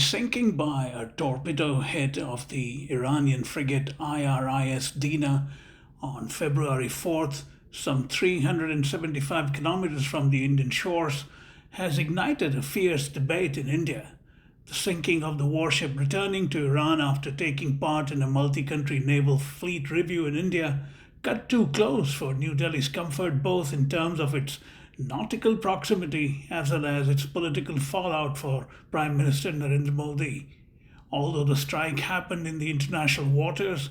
sinking by a torpedo hit of the Iranian frigate IRIS Dena on February 4th, some 375 kilometers from the Indian shores, has ignited a fierce debate in India. The sinking of the warship returning to Iran after taking part in a multi-country naval fleet review in India cut too close for New Delhi's comfort, both in terms of its nautical proximity as well as its political fallout for Prime Minister Narendra Modi. Although the strike happened in the international waters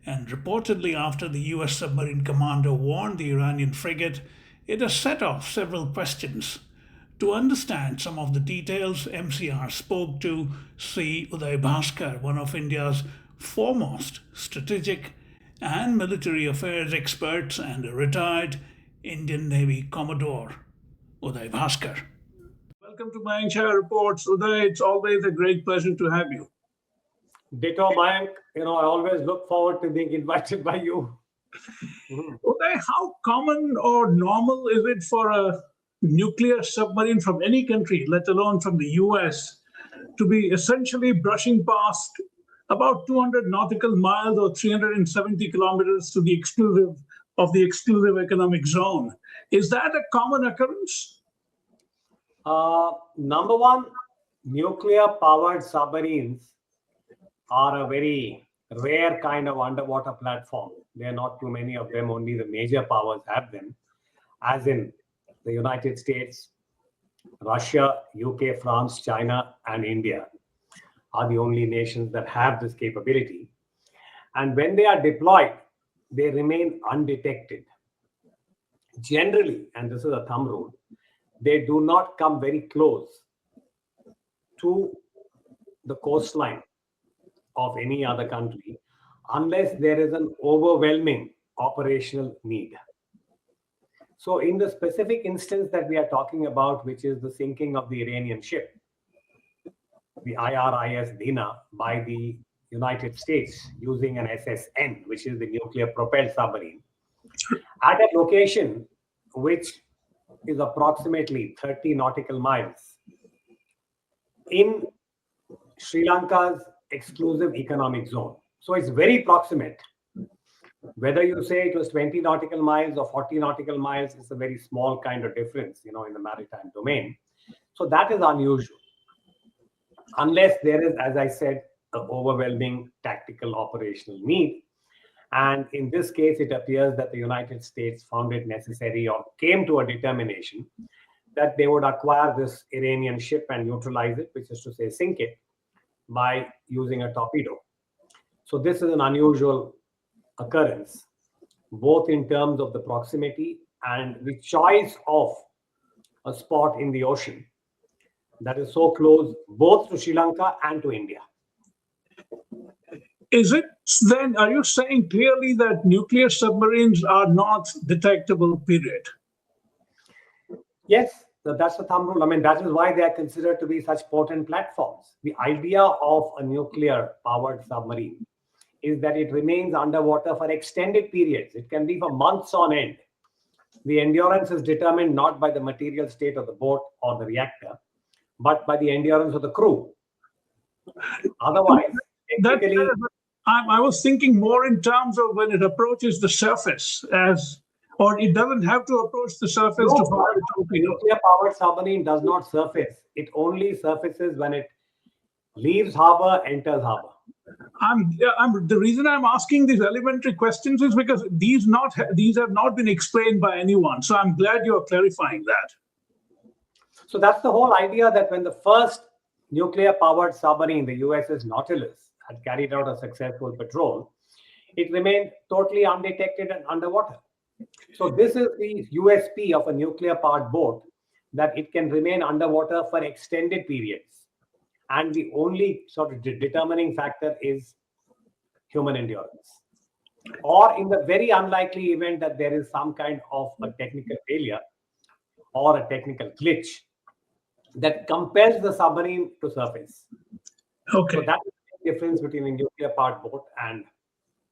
and reportedly after the US submarine commander warned the Iranian frigate, it has set off several questions. To understand some of the details, MCR spoke to C. Uday Bhaskar, one of India's foremost strategic and military affairs experts and a retired Indian Navy Commodore. Uday Bhaskar. Welcome to Mayank Reports. Uday, it's always a great pleasure to have you. Ditto, Mayank. I always look forward to being invited by you. Uday, how common or normal is it for a nuclear submarine from any country, let alone from the US, to be essentially brushing past about 200 nautical miles or 370 kilometers to the exclusive economic zone? Is that a common occurrence? Number one, nuclear-powered submarines are a very rare kind of underwater platform. There are not too many of them. Only the major powers have them, as in the United States, Russia, UK, France, China, and India are the only nations that have this capability. And when they are deployed, they remain undetected. Generally, and this is a thumb rule, they do not come very close to the coastline of any other country unless there is an overwhelming operational need. So in the specific instance that we are talking about, which is the sinking of the Iranian ship, the IRIS Dena, by the United States using an SSN, which is the nuclear propelled submarine, at a location which is approximately 30 nautical miles in Sri Lanka's exclusive economic zone. So it's very proximate. Whether you say it was 20 nautical miles or 40 nautical miles, it's a very small kind of difference, in the maritime domain. So that is unusual. Unless there is, as I said, an overwhelming tactical operational need. And in this case, it appears that the United States found it necessary or came to a determination that they would acquire this Iranian ship and neutralize it, which is to say sink it, by using a torpedo. So this is an unusual occurrence, both in terms of the proximity and the choice of a spot in the ocean that is so close both to Sri Lanka and to India. Is it then, are you saying clearly that nuclear submarines are not detectable, period? Yes, that's the thumb rule. I mean, that is why they are considered to be such potent platforms. The idea of a nuclear-powered submarine is that it remains underwater for extended periods. It can be for months on end. The endurance is determined not by the material state of the boat or the reactor, but by the endurance of the crew. Otherwise, technically, I was thinking more in terms of when it approaches the surface, or it doesn't have to approach the surface to fire a torpedo. Nuclear-powered submarine does not surface. It only surfaces when it leaves harbor, enters harbor. The reason I'm asking these elementary questions is because these have not been explained by anyone. So I'm glad you're clarifying that. So that's the whole idea, that when the first nuclear-powered submarine, the USS Nautilus, had carried out a successful patrol, it remained totally undetected and underwater. So this is the USP of a nuclear-powered boat, that it can remain underwater for extended periods. And the only sort of determining factor is human endurance. Or in the very unlikely event that there is some kind of a technical failure or a technical glitch that compels the submarine to surface. Okay. So that is the difference between a nuclear-powered boat and...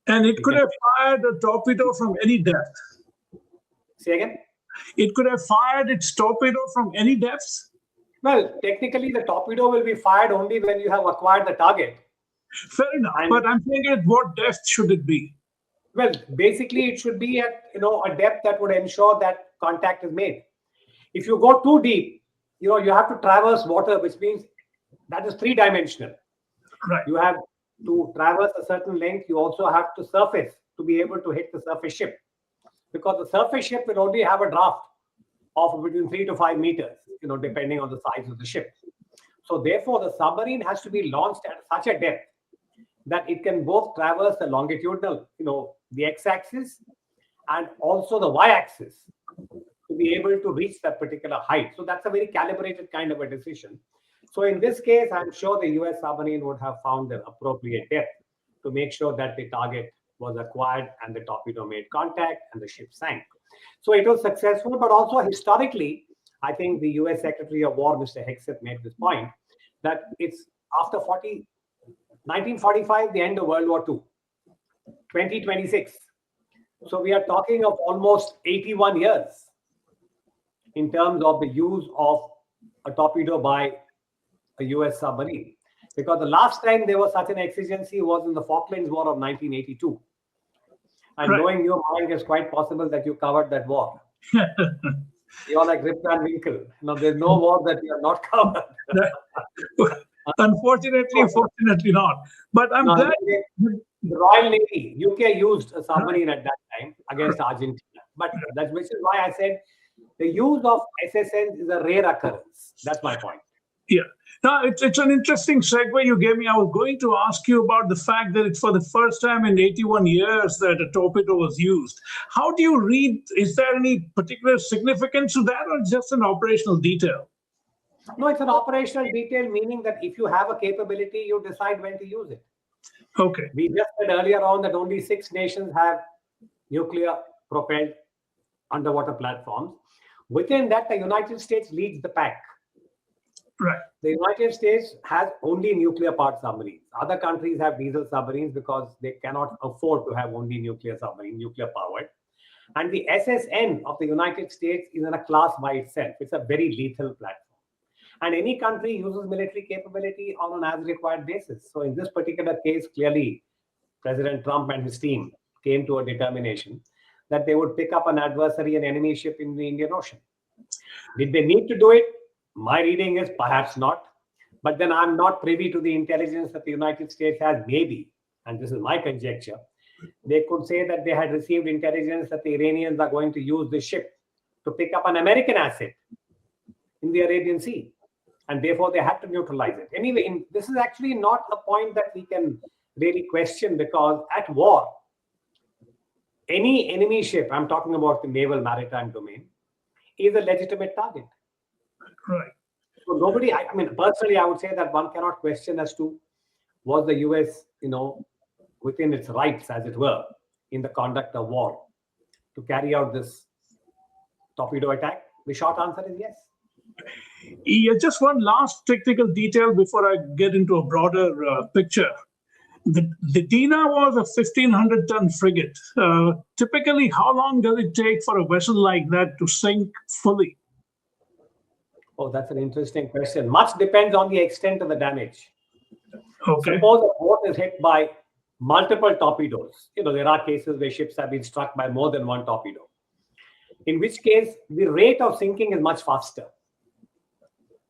And it could have fired a torpedo from any depth. Say again? It could have fired its torpedo from any depth? Well, technically, the torpedo will be fired only when you have acquired the target. Fair enough, And but I'm thinking at what depth should it be? well, basically, it should be at a depth that would ensure that contact is made. If you go too deep, you have to traverse water, which means that is three-dimensional. Right. You have to traverse a certain length. You also have to surface to be able to hit the surface ship, because the surface ship will only have a draft of between 3 to 5 meters, depending on the size of the ship. So therefore, the submarine has to be launched at such a depth that it can both traverse the longitudinal, the x-axis, and also the y-axis to be able to reach that particular height. So that's a very calibrated kind of a decision. So in this case, I'm sure the US submarine would have found the appropriate depth to make sure that the target was acquired and the torpedo made contact and the ship sank. So it was successful, but also historically, I think the US Secretary of War, Mr. Hegseth, made this point that it's after 1945, the end of World War II, 2026. So we are talking of almost 81 years in terms of the use of a torpedo by a US submarine. Because the last time there was such an exigency was in the Falklands War of 1982. And Right. knowing your mind, it's quite possible that you covered that war. You're like Rip Van Winkle. There's no war that you have not covered. Unfortunately, fortunately not. But I'm glad. The Royal Navy, UK used a submarine at that time against Argentina. But which is why I said the use of SSNs is a rare occurrence. That's my point. Yeah. Now, it's an interesting segue you gave me. I was going to ask you about the fact that it's for the first time in 81 years that a torpedo was used. How do you read? Is there any particular significance to that, or just an operational detail? No, it's an operational detail, meaning that if you have a capability, you decide when to use it. Okay. We just said earlier on that only 6 nations have nuclear-propelled underwater platforms. Within that, the United States leads the pack. Right. The United States has only nuclear-powered submarines. Other countries have diesel submarines because they cannot afford to have only nuclear submarine, nuclear-powered. And the SSN of the United States is in a class by itself. It's a very lethal platform. And any country uses military capability on an as-required basis. So in this particular case, clearly, President Trump and his team came to a determination that they would pick up an adversary, an enemy ship in the Indian Ocean. Did they need to do it? My reading is perhaps not. But then I'm not privy to the intelligence that the United States has. Maybe, and this is my conjecture, they could say that they had received intelligence that the Iranians are going to use this ship to pick up an American asset in the Arabian Sea. And therefore, they had to neutralize it. Anyway, this is actually not a point that we can really question, because at war, any enemy ship, I'm talking about the naval maritime domain, is a legitimate target. Right. So nobody, personally, I would say that one cannot question as to was the US, within its rights, as it were, in the conduct of war to carry out this torpedo attack. The short answer is yes. Yeah, just one last technical detail before I get into a broader picture. The Dena was a 1,500-ton frigate. Typically, how long does it take for a vessel like that to sink fully? Oh, that's an interesting question. Much depends on the extent of the damage. Okay. Suppose a boat is hit by multiple torpedoes. There are cases where ships have been struck by more than one torpedo, in which case the rate of sinking is much faster.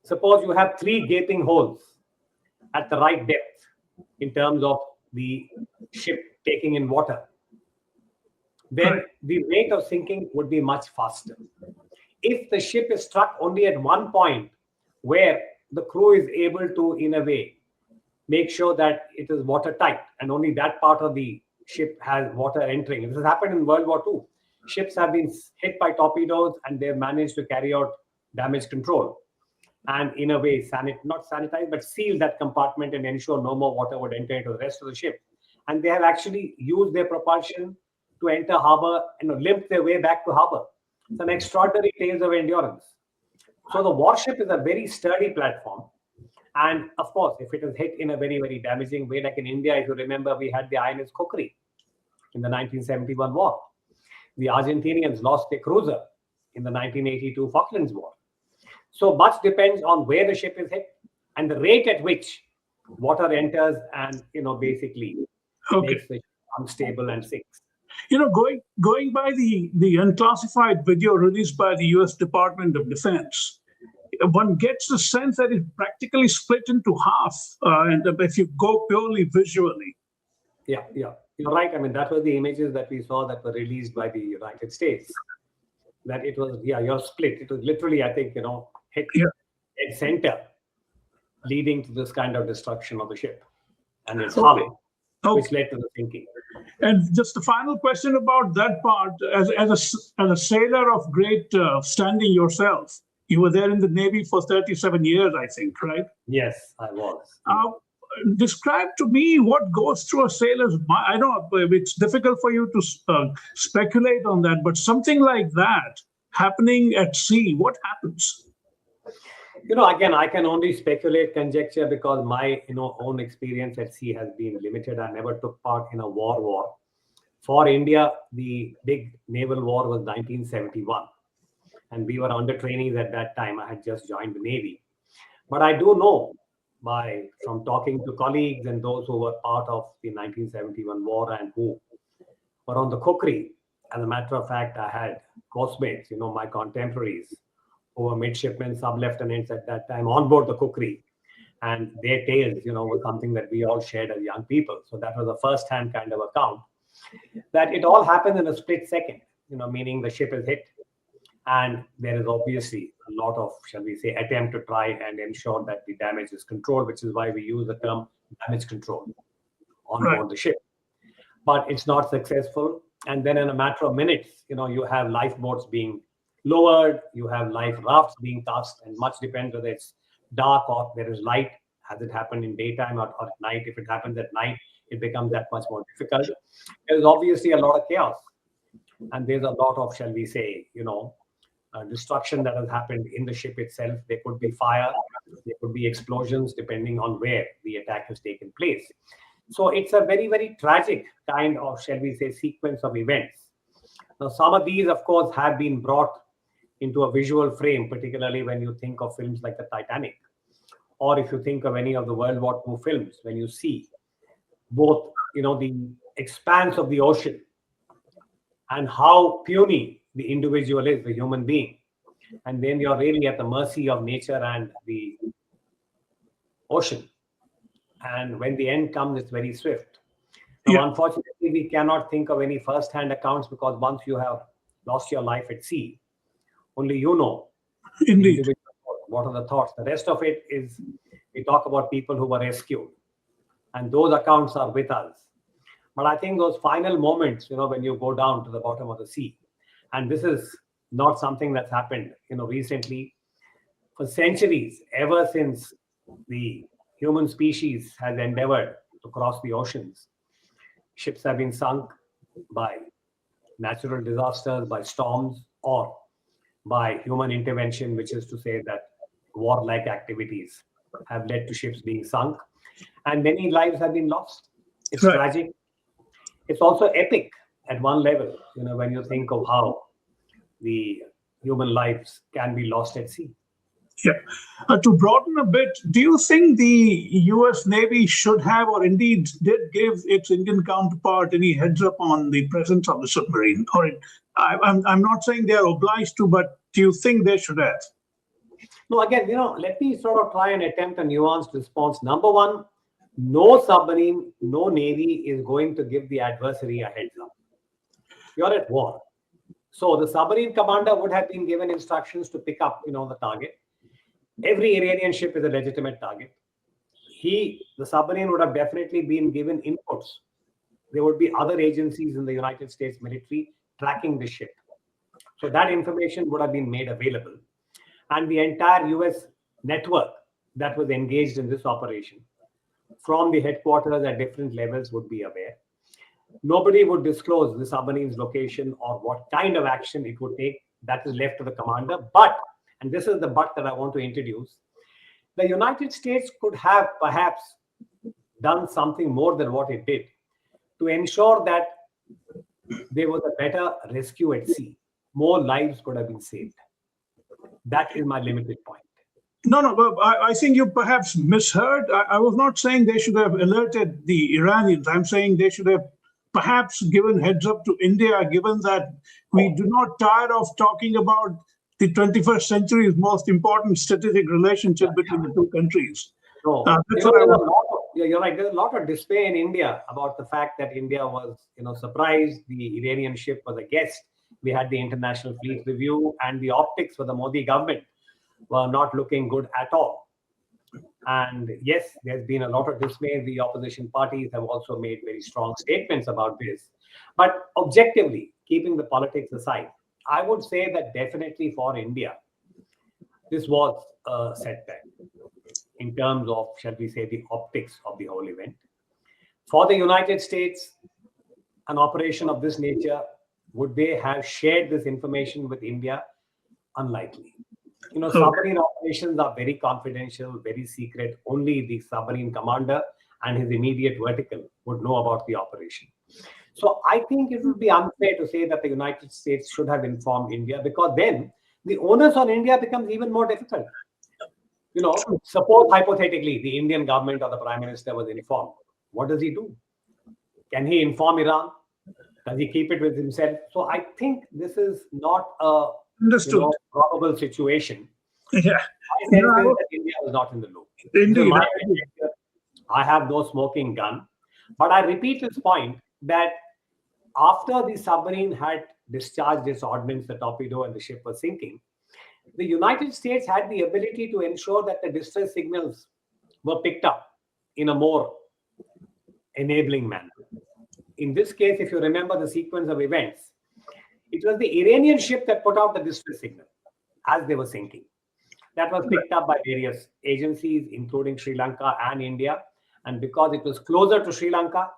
Suppose you have 3 gaping holes at the right depth in terms of the ship taking in water, then the rate of sinking would be much faster. If the ship is struck only at one point where the crew is able to, in a way, make sure that it is watertight and only that part of the ship has water entering. This has happened in World War II. Ships have been hit by torpedoes and they've managed to carry out damage control and, in a way, not sanitize, but seal that compartment and ensure no more water would enter into the rest of the ship. And they have actually used their propulsion to enter harbor and limp their way back to harbor. It's an extraordinary tales of endurance. So the warship is a very sturdy platform. And of course, if it is hit in a very, very damaging way, like in India, if you remember, we had the IRIS Cookery in the 1971 war. The Argentinians lost their cruiser in the 1982 Falklands War. So much depends on where the ship is hit and the rate at which water enters and basically Okay. makes the ship unstable and sinks. Going by the unclassified video released by the U.S. Department of Defense, one gets the sense that it's practically split into half, and if you go purely visually. Yeah, you're right. I mean, that was the images that we saw that were released by the United States. That it was, you're split. It was literally, I think, hit dead center, leading to this kind of destruction of the ship and its hull, which led to the sinking. And just the final question about that part, as a sailor of great standing yourself, you were there in the Navy for 37 years, I think, right? Yes, I was. Describe to me what goes through a sailor's mind. I know it's difficult for you to speculate on that, but something like that happening at sea, what happens? Again, I can only speculate, conjecture, because my own experience at sea has been limited. I never took part in a war. For India, the big naval war was 1971, and we were under trainees at that time. I had just joined the Navy, but I do know from talking to colleagues and those who were part of the 1971 war and who were on the cookery. As a matter of fact, I had course-mates, my contemporaries, who were midshipmen, sub-lieutenants at that time on board the cookery. And their tales, was something that we all shared as young people. So that was a first-hand kind of account. That it all happened in a split second, meaning the ship is hit. And there is obviously a lot of, shall we say, attempt to try and ensure that the damage is controlled, which is why we use the term damage control on board the ship. But it's not successful. And then in a matter of minutes, you have lifeboats being lowered, you have life rafts being cast, and much depends whether it's dark or there is light. Has it happened in daytime or at night? If it happens at night, it becomes that much more difficult. There's obviously a lot of chaos, and there's a lot of, shall we say, destruction that has happened in the ship itself. There could be fire, there could be explosions, depending on where the attack has taken place. So it's a very, very tragic kind of, shall we say, sequence of events. Now, some of these, of course, have been brought into a visual frame, particularly when you think of films like the Titanic, or if you think of any of the World War II films, when you see both, the expanse of the ocean and how puny the individual is, the human being. And then you're really at the mercy of nature and the ocean. And when the end comes, it's very swift. Now, unfortunately, we cannot think of any first-hand accounts, because once you have lost your life at sea, only Indeed. What are the thoughts. The rest of it is, we talk about people who were rescued, and those accounts are with us. But I think those final moments, when you go down to the bottom of the sea, and this is not something that's happened, recently. For centuries, ever since the human species has endeavored to cross the oceans, ships have been sunk by natural disasters, by storms, or by human intervention, which is to say that warlike activities have led to ships being sunk, and many lives have been lost. It's tragic. It's also epic at one level, when you think of how the human lives can be lost at sea. Yeah. To broaden a bit, do you think the U.S. Navy should have, or indeed did give its Indian counterpart any heads up on the presence of the submarine? Or I'm not saying they're obliged to, but do you think they should have? No, again, let me sort of try and attempt a nuanced response. Number one, no submarine, no Navy is going to give the adversary a heads up. You're at war. So the submarine commander would have been given instructions to pick up, the target. Every Iranian ship is a legitimate target. The submarine would have definitely been given inputs. There would be other agencies in the United States military tracking the ship. So that information would have been made available. And the entire US network that was engaged in this operation from the headquarters at different levels would be aware. Nobody would disclose the submarine's location or what kind of action it would take. That is left to the commander. But, and this is the but that I want to introduce, the United States could have perhaps done something more than what it did to ensure that there was a better rescue at sea. More lives could have been saved. That is my limited point. No. But I think you perhaps misheard. I was not saying they should have alerted the Iranians. I'm saying they should have perhaps given heads up to India, given that we do not tire of talking about the 21st century's most important strategic relationship between the two countries. No, That's what I was. you're right. There's a lot of dismay in India about the fact that India was, surprised. The Iranian ship was a guest. We had the international fleet review, and the optics for the Modi government were not looking good at all. And yes, there's been a lot of dismay. The opposition parties have also made very strong statements about this. But objectively, keeping the politics aside, I would say that definitely for India, this was a setback in terms of, shall we say, the optics of the whole event. For the United States, an operation of this nature, would they have shared this information with India? Unlikely. Submarine operations are very confidential, very secret. Only the submarine commander and his immediate vertical would know about the operation. So I think it would be unfair to say that the United States should have informed India, because then the onus on India becomes even more difficult. Suppose hypothetically the Indian government or the Prime Minister was informed. What does he do? Can he inform Iran? Does he keep it with himself? So I think this is not a probable situation. Yeah. My sense is that India was not in the loop. Indeed. I have no smoking gun. But I repeat this point that after the submarine had discharged its ordnance, the torpedo, and the ship was sinking, the United States had the ability to ensure that the distress signals were picked up in a more enabling manner. In this case, if you remember the sequence of events, it was the Iranian ship that put out the distress signal as they were sinking. That was picked up by various agencies, including Sri Lanka and India. And because it was closer to Sri Lanka,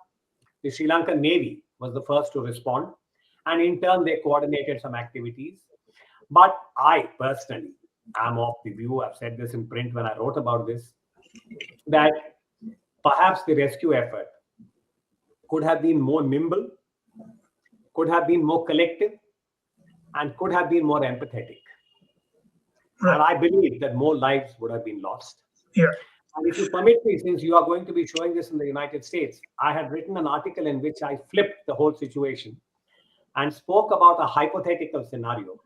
the Sri Lankan Navy was the first to respond. And in turn, they coordinated some activities. But I personally am of the view, I've said this in print when I wrote about this, that perhaps the rescue effort could have been more nimble, could have been more collective, and could have been more empathetic. Right. And I believe that more lives would have been lost. Yeah. And if you permit me, since you are going to be showing this in the United States, I had written an article in which I flipped the whole situation and spoke about a hypothetical scenario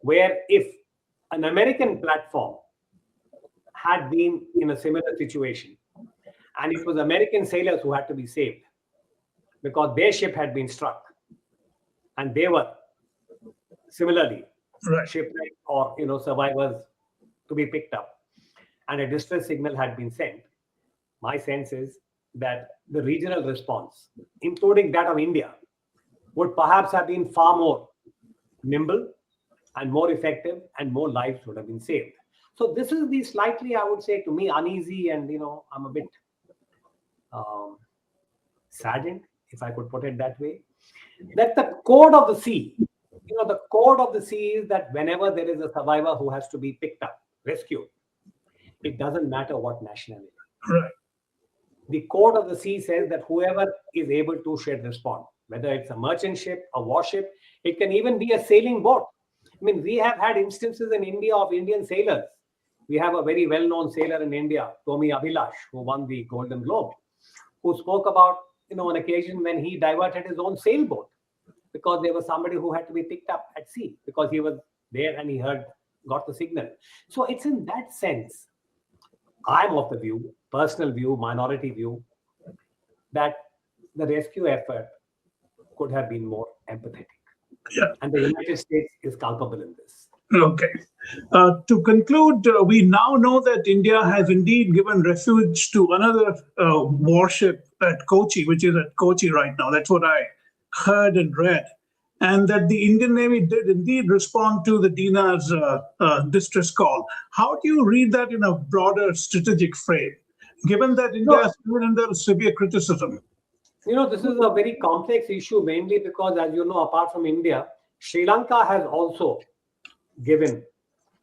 where if an American platform had been in a similar situation and it was American sailors who had to be saved because their ship had been struck and they were similarly shipwrecked or survivors to be picked up, and a distress signal had been sent, my sense is that the regional response, including that of India, would perhaps have been far more nimble and more effective, and more lives would have been saved. So this is the slightly, I would say, to me, uneasy, and I'm a bit saddened, if I could put it that way, that the code of the sea, the code of the sea is that whenever there is a survivor who has to be picked up, rescued, it doesn't matter what nationality. Right. The code of the sea says that whoever is able to should respond, whether it's a merchant ship, a warship, it can even be a sailing boat. I mean, we have had instances in India of Indian sailors. We have a very well-known sailor in India, Tomi Abhilash, who won the Golden Globe, who spoke about, an occasion when he diverted his own sailboat because there was somebody who had to be picked up at sea because he was there and he got the signal. So it's in that sense, I'm of the view, personal view, minority view, that the rescue effort could have been more empathetic. Yeah. And the United States is culpable in this. Okay. To conclude, we now know that India has indeed given refuge to another warship at Kochi, which is at Kochi right now. That's what I heard and read. And that the Indian Navy did indeed respond to the Dena's distress call. How do you read that in a broader strategic frame, given that India is still under severe criticism? This is a very complex issue, mainly because, as you know, apart from India, Sri Lanka has also given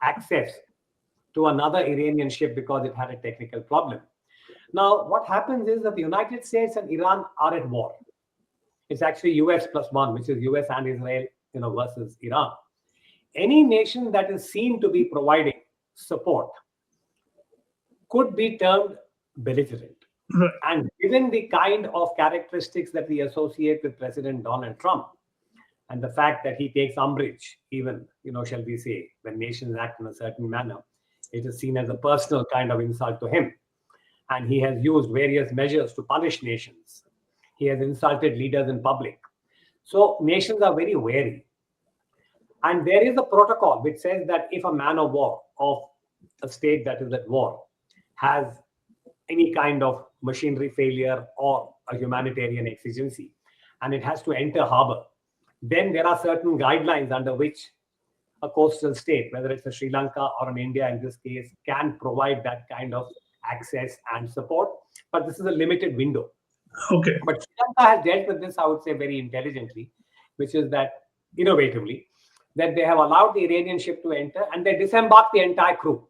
access to another Iranian ship because it had a technical problem. Now, what happens is that the United States and Iran are at war. It's actually US plus one, which is US and Israel, versus Iran. Any nation that is seen to be providing support could be termed belligerent. Right. And given the kind of characteristics that we associate with President Donald Trump, and the fact that he takes umbrage, even, shall we say, when nations act in a certain manner, it is seen as a personal kind of insult to him. And he has used various measures to punish nations. He has insulted leaders in public. So nations are very wary. And there is a protocol which says that if a man of war of a state that is at war has any kind of machinery failure or a humanitarian exigency, and it has to enter harbor, then there are certain guidelines under which a coastal state, whether it's a Sri Lanka or an India in this case, can provide that kind of access and support. But this is a limited window. Okay. But Sri Lanka has dealt with this, I would say, very intelligently, which is that innovatively, that they have allowed the Iranian ship to enter and they disembark the entire crew.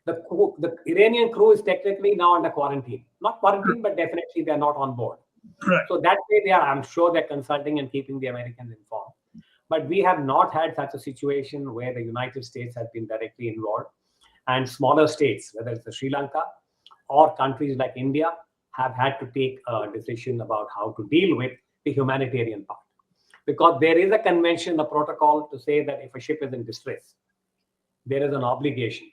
The Iranian crew is technically now under quarantine. Not quarantine, but definitely they're not on board. Right. So that way I'm sure they're consulting and keeping the Americans informed. But we have not had such a situation where the United States has been directly involved. And smaller states, whether it's Sri Lanka or countries like India, have had to take a decision about how to deal with the humanitarian part. Because there is a convention, a protocol to say that if a ship is in distress, there is an obligation,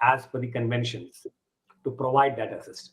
as per the conventions, to provide that assistance.